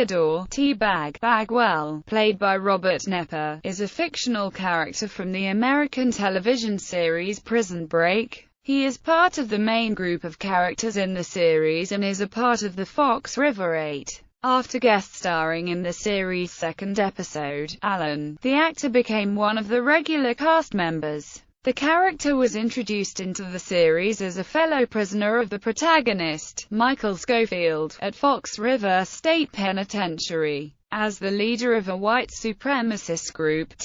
Theodore Bagwell, played by Robert Nepper, is a fictional character from the American television series Prison Break. He is part of the main group of characters in the series and is a part of the Fox River 8. After guest starring in the series' second episode, Alan, the actor became one of the regular cast members. The character was introduced into the series as a fellow prisoner of the protagonist, Michael Scofield, at Fox River State Penitentiary. As the leader of a white supremacist group,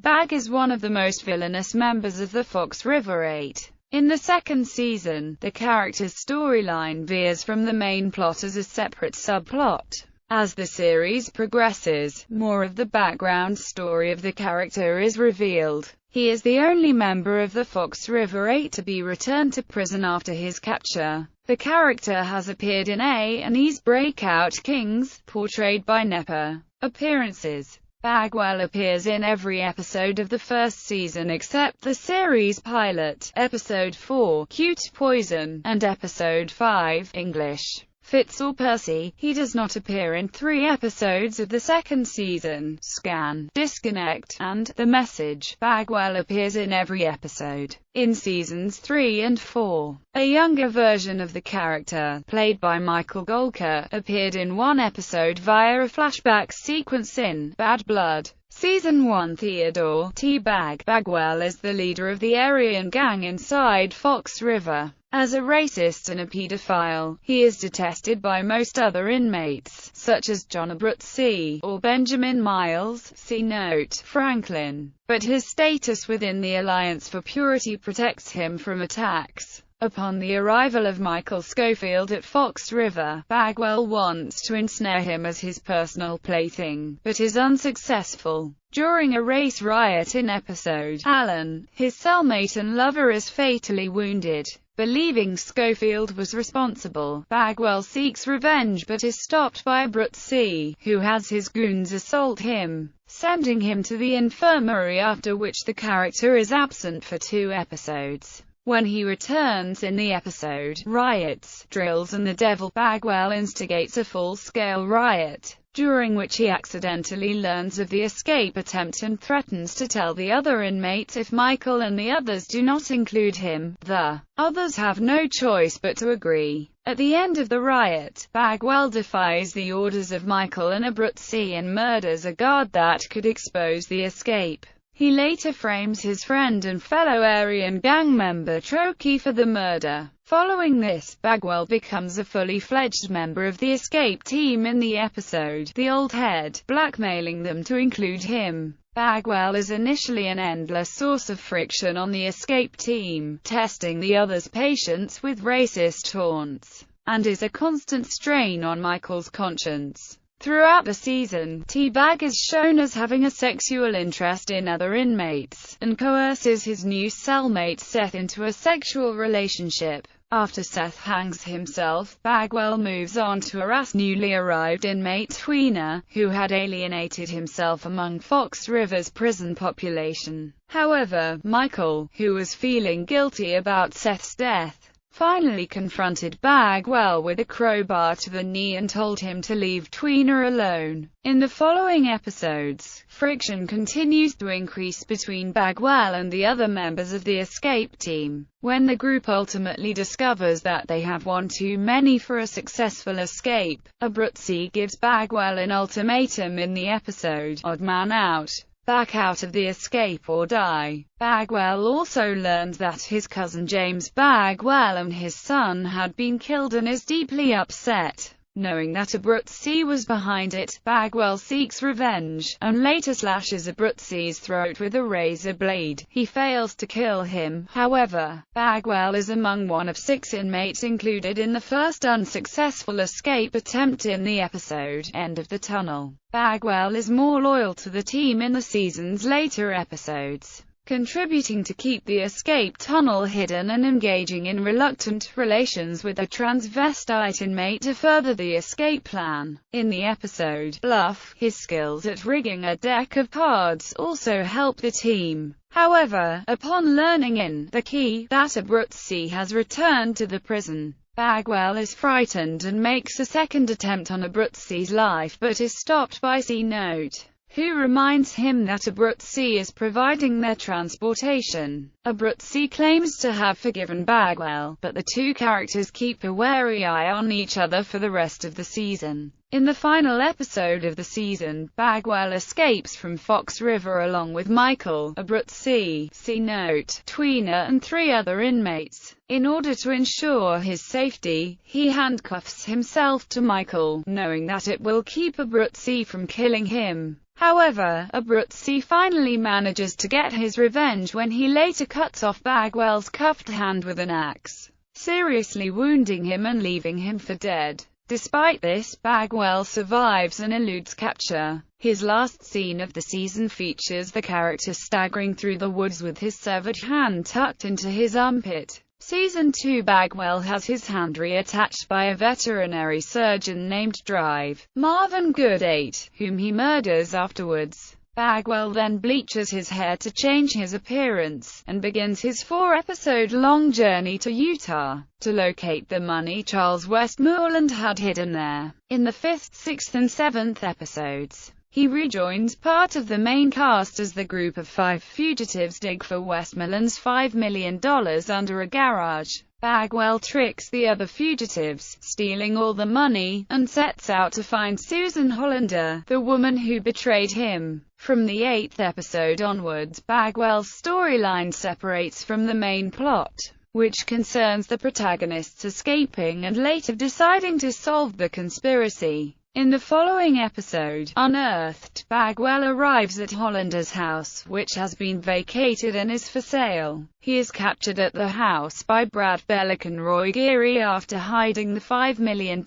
Bag is one of the most villainous members of the Fox River 8. In the second season, the character's storyline veers from the main plot as a separate subplot. As the series progresses, more of the background story of the character is revealed. He is the only member of the Fox River 8 to be returned to prison after his capture. The character has appeared in A&E's Breakout Kings, portrayed by Nepper. Appearances: Bagwell appears in every episode of the first season except the series pilot, Episode 4, Cute Poison, and Episode 5, English. Fitz or Percy. He does not appear in 3 episodes of the second season, Scan, Disconnect, and The Message. Bagwell appears in every episode. In seasons 3 and 4, a younger version of the character, played by Michael Golker, appeared in one episode via a flashback sequence in Bad Blood. Season 1. Theodore Bagwell is the leader of the Aryan gang inside Fox River. As a racist and a pedophile, he is detested by most other inmates, such as John Abruzzi, or Benjamin Miles, see note, Franklin. But his status within the Alliance for Purity protects him from attacks. Upon the arrival of Michael Scofield at Fox River, Bagwell wants to ensnare him as his personal plaything, but is unsuccessful. During a race riot in episode Alan, his cellmate and lover is fatally wounded. Believing Scofield was responsible, Bagwell seeks revenge but is stopped by Abruzzi, who has his goons assault him, sending him to the infirmary, after which the character is absent for 2 episodes. When he returns in the episode Riots, Drills and the Devil, Bagwell instigates a full-scale riot, during which he accidentally learns of the escape attempt and threatens to tell the other inmates if Michael and the others do not include him. The others have no choice but to agree. At the end of the riot, Bagwell defies the orders of Michael and Abruzzi and murders a guard that could expose the escape. He later frames his friend and fellow Aryan gang member Troki for the murder. Following this, Bagwell becomes a fully fledged member of the escape team in the episode The Old Head, blackmailing them to include him. Bagwell is initially an endless source of friction on the escape team, testing the others' patience with racist taunts, and is a constant strain on Michael's conscience. Throughout the season, Bag is shown as having a sexual interest in other inmates, and coerces his new cellmate Seth into a sexual relationship. After Seth hangs himself, Bagwell moves on to harass newly arrived inmate Tweener, who had alienated himself among Fox River's prison population. However, Michael, who was feeling guilty about Seth's death, finally confronted Bagwell with a crowbar to the knee and told him to leave Tweener alone. In the following episodes, friction continues to increase between Bagwell and the other members of the escape team. When the group ultimately discovers that they have one too many for a successful escape, Abruzzi gives Bagwell an ultimatum in the episode Odd Man Out. Back out of the escape or die. Bagwell also learns that his cousin James Bagwell and his son had been killed and is deeply upset. Knowing that Abruzzi was behind it, Bagwell seeks revenge, and later slashes Abruzzi's throat with a razor blade. He fails to kill him, however. Bagwell is among one of 6 inmates included in the first unsuccessful escape attempt in the episode End of the Tunnel. Bagwell is more loyal to the team in the season's later episodes, contributing to keep the escape tunnel hidden and engaging in reluctant relations with a transvestite inmate to further the escape plan. In the episode Bluff, his skills at rigging a deck of cards also help the team. However, upon learning in The Key that Abruzzi has returned to the prison, Bagwell is frightened and makes a second attempt on Abruzzi's life but is stopped by C-Note, who reminds him that Abruzzi is providing their transportation. Abruzzi claims to have forgiven Bagwell, but the two characters keep a wary eye on each other for the rest of the season. In the final episode of the season, Bagwell escapes from Fox River along with Michael, Abruzzi, C-Note, Tweener and 3 other inmates. In order to ensure his safety, he handcuffs himself to Michael, knowing that it will keep Abruzzi from killing him. However, Abruzzi finally manages to get his revenge when he later cuts off Bagwell's cuffed hand with an axe, seriously wounding him and leaving him for dead. Despite this, Bagwell survives and eludes capture. His last scene of the season features the character staggering through the woods with his severed hand tucked into his armpit. Season 2 Bagwell has his hand reattached by a veterinary surgeon named Drive Marvin Goodate, whom he murders afterwards. Bagwell then bleaches his hair to change his appearance, and begins his 4-episode-long journey to Utah, to locate the money Charles Westmoreland had hidden there. In the 5th, 6th and 7th episodes, he rejoins part of the main cast as the group of 5 fugitives dig for Westmoreland's $5 million under a garage. Bagwell tricks the other fugitives, stealing all the money, and sets out to find Susan Hollander, the woman who betrayed him. From the 8th episode onwards, Bagwell's storyline separates from the main plot, which concerns the protagonists escaping and later deciding to solve the conspiracy. In the following episode, Unearthed, Bagwell arrives at Hollander's house, which has been vacated and is for sale. He is captured at the house by Brad Bellick and Roy Geary after hiding the $5 million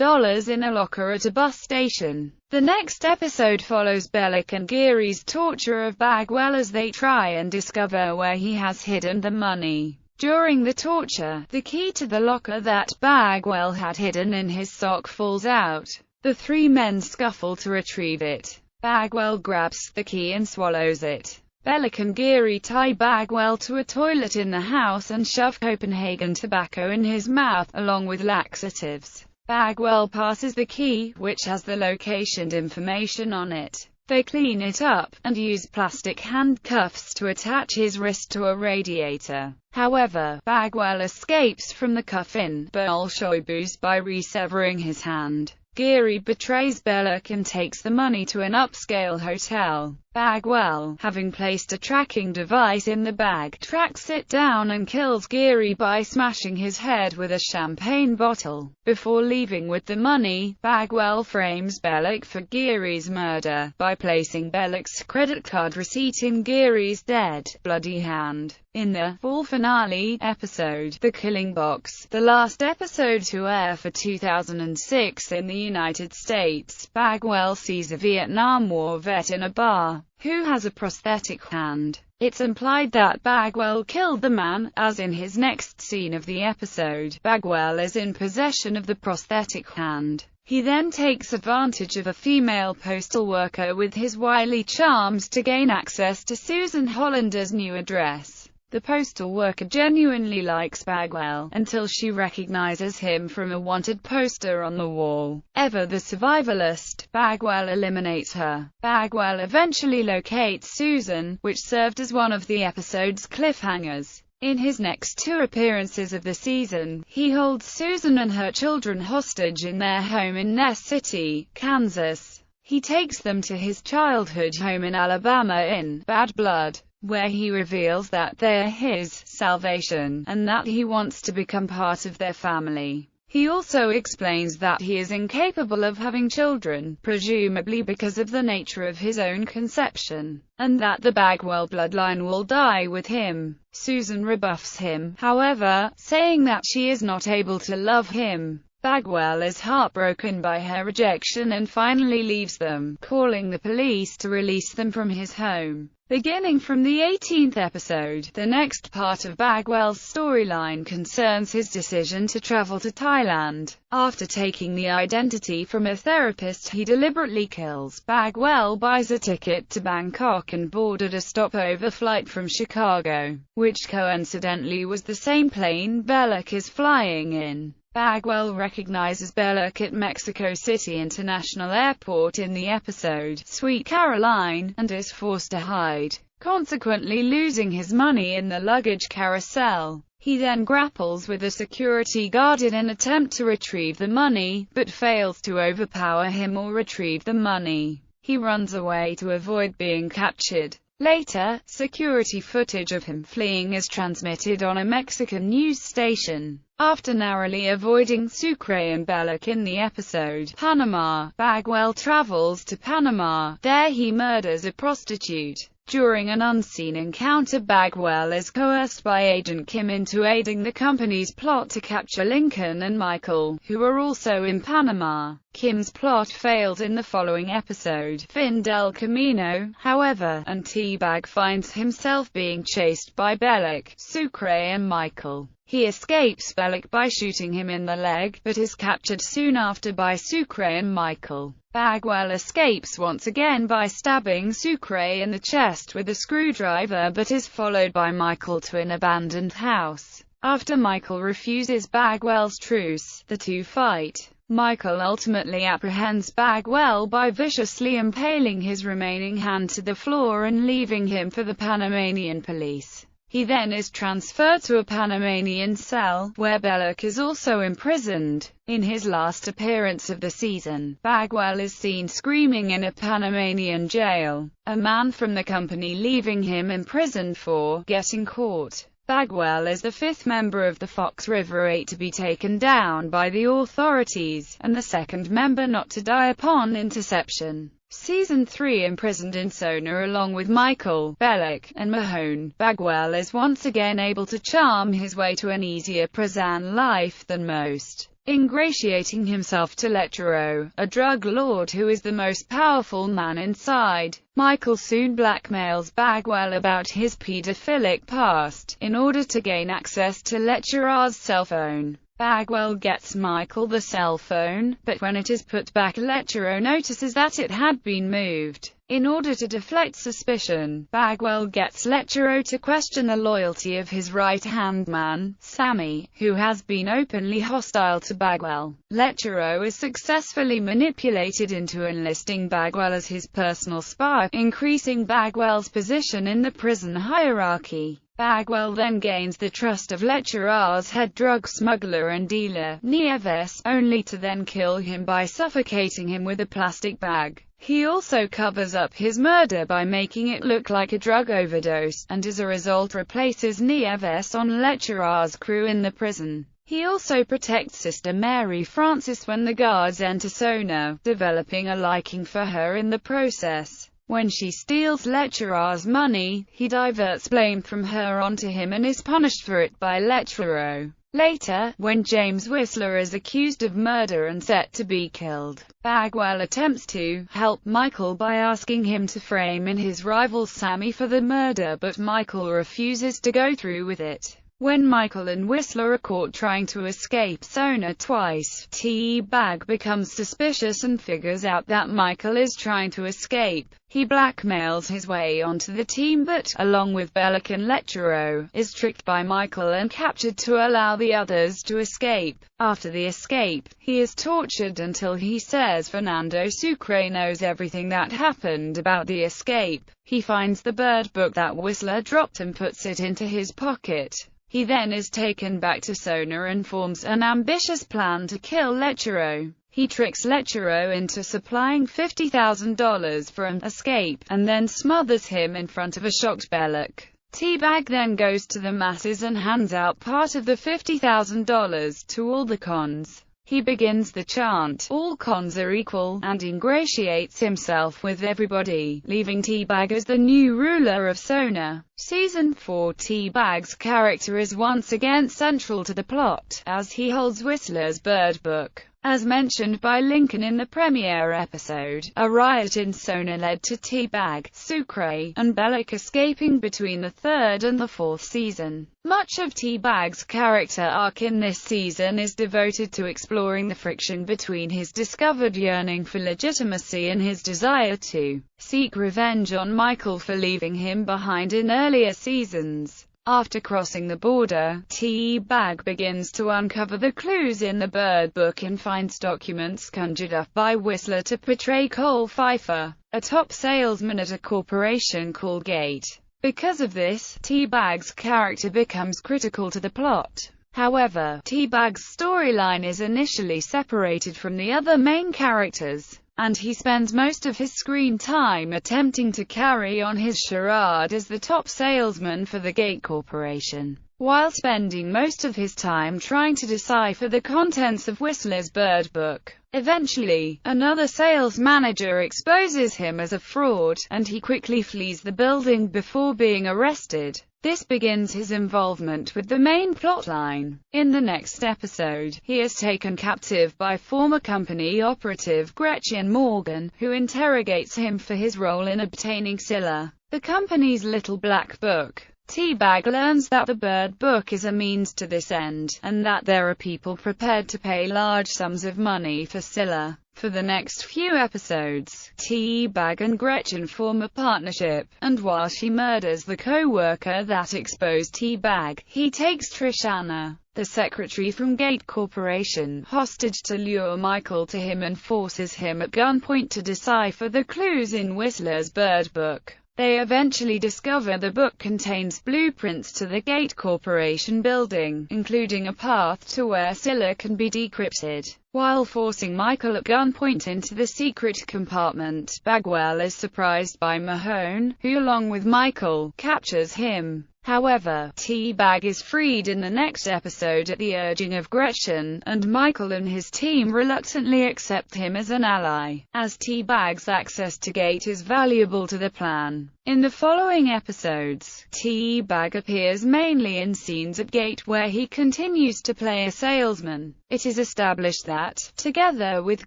in a locker at a bus station. The next episode follows Bellick and Geary's torture of Bagwell as they try and discover where he has hidden the money. During the torture, the key to the locker that Bagwell had hidden in his sock falls out. The 3 men scuffle to retrieve it. Bagwell grabs the key and swallows it. Bellick and Geary tie Bagwell to a toilet in the house and shove Copenhagen tobacco in his mouth, along with laxatives. Bagwell passes the key, which has the location information on it. They clean it up, and use plastic handcuffs to attach his wrist to a radiator. However, Bagwell escapes from the cuff-in Bolshoibus by re-severing his hand. Geary betrays Bellick and takes the money to an upscale hotel. Bagwell, having placed a tracking device in the bag, tracks it down and kills Geary by smashing his head with a champagne bottle. Before leaving with the money, Bagwell frames Bellick for Geary's murder, by placing Bellick's credit card receipt in Geary's dead, bloody hand. In the fall finale episode, The Killing Box, the last episode to air for 2006 in the United States, Bagwell sees a Vietnam War vet in a bar, who has a prosthetic hand. It's implied that Bagwell killed the man, as in his next scene of the episode, Bagwell is in possession of the prosthetic hand. He then takes advantage of a female postal worker with his wily charms to gain access to Susan Hollander's new address. The postal worker genuinely likes Bagwell, until she recognizes him from a wanted poster on the wall. Ever the survivalist, Bagwell eliminates her. Bagwell eventually locates Susan, which served as one of the episode's cliffhangers. In his next 2 appearances of the season, he holds Susan and her children hostage in their home in Ness City, Kansas. He takes them to his childhood home in Alabama in Bad Blood, where he reveals that they're his salvation, and that he wants to become part of their family. He also explains that he is incapable of having children, presumably because of the nature of his own conception, and that the Bagwell bloodline will die with him. Susan rebuffs him, however, saying that she is not able to love him. Bagwell is heartbroken by her rejection and finally leaves them, calling the police to release them from his home. Beginning from the 18th episode, the next part of Bagwell's storyline concerns his decision to travel to Thailand. After taking the identity from a therapist he deliberately kills, Bagwell buys a ticket to Bangkok and boarded a stopover flight from Chicago, which coincidentally was the same plane Bellick is flying in. Bagwell recognizes Belloc at Mexico City International Airport in the episode Sweet Caroline, and is forced to hide, consequently losing his money in the luggage carousel. He then grapples with a security guard in an attempt to retrieve the money, but fails to overpower him or retrieve the money. He runs away to avoid being captured. Later, security footage of him fleeing is transmitted on a Mexican news station. After narrowly avoiding Sucre and Belloc in the episode Panama, Bagwell travels to Panama. There he murders a prostitute. During an unseen encounter, Bagwell is coerced by Agent Kim into aiding the company's plot to capture Lincoln and Michael, who are also in Panama. Kim's plot fails in the following episode, Fin del Camino, however, and T-Bag finds himself being chased by Belloc, Sucre and Michael. He escapes Belloc by shooting him in the leg, but is captured soon after by Sucre and Michael. Bagwell escapes once again by stabbing Sucre in the chest with a screwdriver, but is followed by Michael to an abandoned house. After Michael refuses Bagwell's truce, the two fight. Michael ultimately apprehends Bagwell by viciously impaling his remaining hand to the floor and leaving him for the Panamanian police. He then is transferred to a Panamanian cell, where Belloc is also imprisoned. In his last appearance of the season, Bagwell is seen screaming in a Panamanian jail, a man from the company leaving him imprisoned for getting caught. Bagwell is the fifth member of the Fox River Eight to be taken down by the authorities, and the second member not to die upon interception. Season 3, imprisoned in Sona along with Michael, Belloc, and Mahone, Bagwell is once again able to charm his way to an easier prison life than most, ingratiating himself to Leturo, a drug lord who is the most powerful man inside. Michael soon blackmails Bagwell about his pedophilic past, in order to gain access to Leturo's cell phone. Bagwell gets Michael the cell phone, but when it is put back, Leturo notices that it had been moved. In order to deflect suspicion, Bagwell gets Leturo to question the loyalty of his right-hand man, Sammy, who has been openly hostile to Bagwell. Leturo is successfully manipulated into enlisting Bagwell as his personal spy, increasing Bagwell's position in the prison hierarchy. Bagwell then gains the trust of Leturo's head drug smuggler and dealer, Nieves, only to then kill him by suffocating him with a plastic bag. He also covers up his murder by making it look like a drug overdose, and as a result replaces Nieves on Leturo's crew in the prison. He also protects Sister Mary Frances when the guards enter Sona, developing a liking for her in the process. When she steals Leturo's money, he diverts blame from her onto him and is punished for it by Leturo. Later, when James Whistler is accused of murder and set to be killed, Bagwell attempts to help Michael by asking him to frame in his rival Sammy for the murder, but Michael refuses to go through with it. When Michael and Whistler are caught trying to escape Sona twice, T-Bag becomes suspicious and figures out that Michael is trying to escape. He blackmails his way onto the team but, along with Belloc and Leturo, is tricked by Michael and captured to allow the others to escape. After the escape, he is tortured until he says Fernando Sucre knows everything that happened about the escape. He finds the bird book that Whistler dropped and puts it into his pocket. He then is taken back to Sona and forms an ambitious plan to kill Leturo. He tricks Leturo into supplying $50,000 for an escape, and then smothers him in front of a shocked Belloc. T-Bag then goes to the masses and hands out part of the $50,000 to all the cons. He begins the chant, "All cons are equal," and ingratiates himself with everybody, leaving T-Bag as the new ruler of Sona. Season 4, T-Bag's character is once again central to the plot, as he holds Whistler's bird book. As mentioned by Lincoln in the premiere episode, a riot in Sona led to T-Bag, Sucre, and Belloc escaping between the third and the fourth season. Much of T-Bag's character arc in this season is devoted to exploring the friction between his discovered yearning for legitimacy and his desire to seek revenge on Michael for leaving him behind in earlier seasons. After crossing the border, T-Bag begins to uncover the clues in the Bird Book and finds documents conjured up by Whistler to portray Cole Pfeiffer, a top salesman at a corporation called Gate. Because of this, T-Bag's character becomes critical to the plot. However, T-Bag's storyline is initially separated from the other main characters, and he spends most of his screen time attempting to carry on his charade as the top salesman for the Gate Corporation, while spending most of his time trying to decipher the contents of Whistler's Bird Book. Eventually, another sales manager exposes him as a fraud, and he quickly flees the building before being arrested. This begins his involvement with the main plotline. In the next episode, he is taken captive by former company operative Gretchen Morgan, who interrogates him for his role in obtaining Scylla, the company's little black book. T-Bag learns that the Bird Book is a means to this end, and that there are people prepared to pay large sums of money for Scylla. For the next few episodes, T-Bag and Gretchen form a partnership, and while she murders the co-worker that exposed T-Bag, he takes Trishana, the secretary from Gate Corporation, hostage to lure Michael to him and forces him at gunpoint to decipher the clues in Whistler's Bird Book. They eventually discover the book contains blueprints to the Gate Corporation building, including a path to where Scylla can be decrypted. While forcing Michael at gunpoint into the secret compartment, Bagwell is surprised by Mahone, who along with Michael, captures him. However, T-Bag is freed in the next episode at the urging of Gretchen, and Michael and his team reluctantly accept him as an ally, as T-Bag's access to Gate is valuable to the plan. In the following episodes, T-Bag appears mainly in scenes at Gate where he continues to play a salesman. It is established that, together with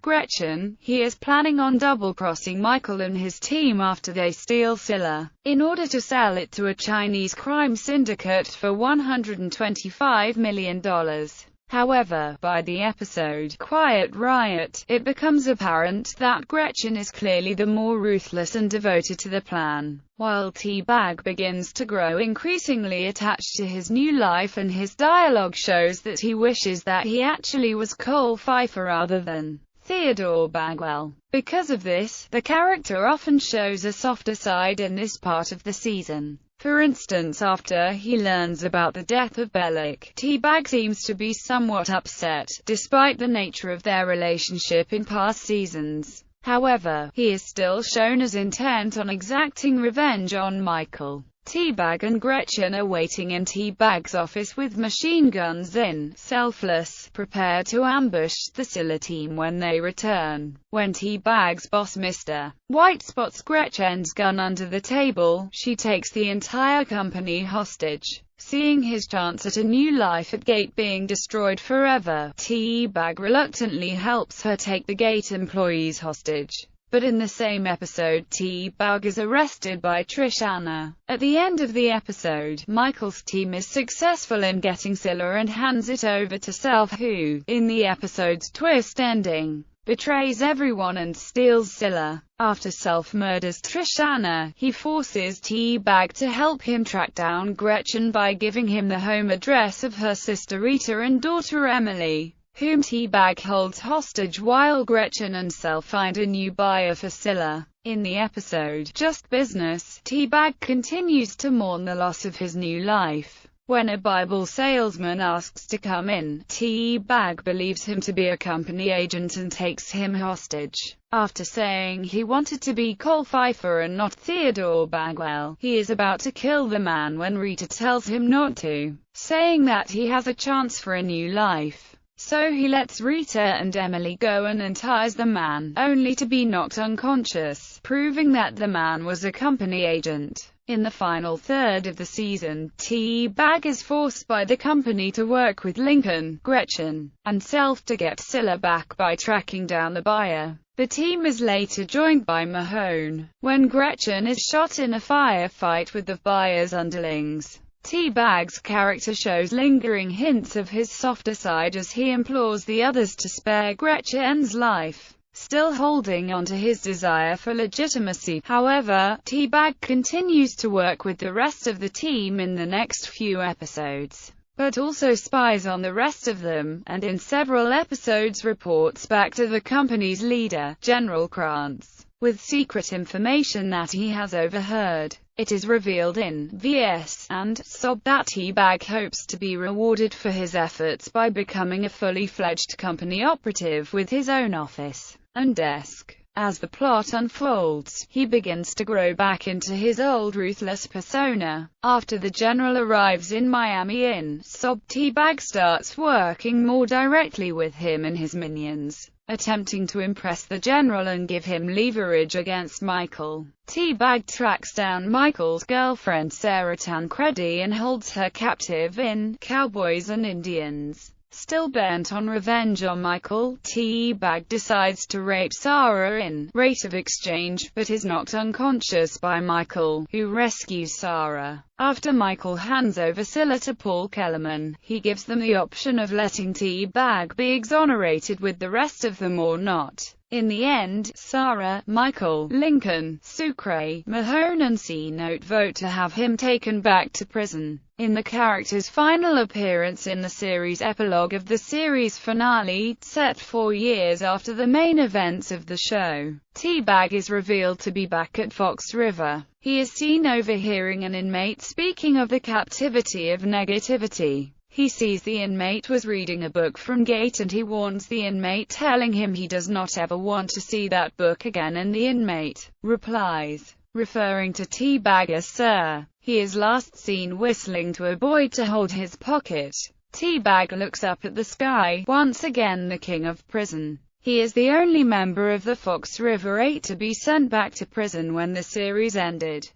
Gretchen, he is planning on double-crossing Michael and his team after they steal Scylla, in order to sell it to a Chinese crime syndicate for $125 million. However, by the episode Quiet Riot, it becomes apparent that Gretchen is clearly the more ruthless and devoted to the plan. While T-Bag begins to grow increasingly attached to his new life, and his dialogue shows that he wishes that he actually was Cole Pfeiffer rather than Theodore Bagwell. Because of this, the character often shows a softer side in this part of the season. For instance, after he learns about the death of Bellick, T-Bag seems to be somewhat upset, despite the nature of their relationship in past seasons. However, he is still shown as intent on exacting revenge on Michael. T-Bag and Gretchen are waiting in T-Bag's office with machine guns in, selfless, prepared to ambush the Scylla team when they return. When T-Bag's boss Mr. White spots Gretchen's gun under the table, she takes the entire company hostage. Seeing his chance at a new life at Gate being destroyed forever, T-Bag reluctantly helps her take the Gate employees hostage. But in the same episode, T-Bag is arrested by Trishana. At the end of the episode, Michael's team is successful in getting Scylla and hands it over to Self, who, in the episode's twist ending, betrays everyone and steals Scylla. After Self murders Trishana, he forces T-Bag to help him track down Gretchen by giving him the home address of her sister Rita and daughter Emily, whom T-Bag holds hostage while Gretchen and Self find a new buyer for Scylla. In the episode Just Business, T-Bag continues to mourn the loss of his new life. When a Bible salesman asks to come in, T-Bag believes him to be a company agent and takes him hostage. After saying he wanted to be Cole Pfeiffer and not Theodore Bagwell, he is about to kill the man when Rita tells him not to, saying that he has a chance for a new life. So he lets Rita and Emily go and unties the man, only to be knocked unconscious, proving that the man was a company agent. In the final third of the season, T-Bag is forced by the company to work with Lincoln, Gretchen, and Self to get Scylla back by tracking down the buyer. The team is later joined by Mahone, when Gretchen is shot in a firefight with the buyer's underlings. T-Bag's character shows lingering hints of his softer side as he implores the others to spare Gretchen's life. still holding on to his desire for legitimacy. However, T-Bag continues to work with the rest of the team in the next few episodes, but also spies on the rest of them, and in several episodes reports back to the company's leader, General Krantz, with secret information that he has overheard. It is revealed in VS and SOB that T-Bag hopes to be rewarded for his efforts by becoming a fully fledged company operative with his own office and desk. As the plot unfolds, he begins to grow back into his old ruthless persona. After the general arrives in Miami in SOB, T-Bag starts working more directly with him and his minions, attempting to impress the general and give him leverage against Michael. T-Bag tracks down Michael's girlfriend Sarah Tancredi and holds her captive in Cowboys and Indians. Still bent on revenge on Michael, T-Bag decides to rape Sarah in Rate of Exchange, but is knocked unconscious by Michael, who rescues Sarah. After Michael hands over Scylla to Paul Kellerman, he gives them the option of letting T-Bag be exonerated with the rest of them or not. In the end, Sarah, Michael, Lincoln, Sucre, Mahone and C-Note vote to have him taken back to prison. In the character's final appearance in the series epilogue of the series finale, set 4 years after the main events of the show, T-Bag is revealed to be back at Fox River. He is seen overhearing an inmate speaking of the captivity of negativity. He sees the inmate was reading a book from Gate and he warns the inmate, telling him he does not ever want to see that book again, and the inmate replies, referring to T-Bag as Sir. He is last seen whistling to a boy to hold his pocket. T-Bag looks up at the sky, once again the king of prison. He is the only member of the Fox River 8 to be sent back to prison when the series ended.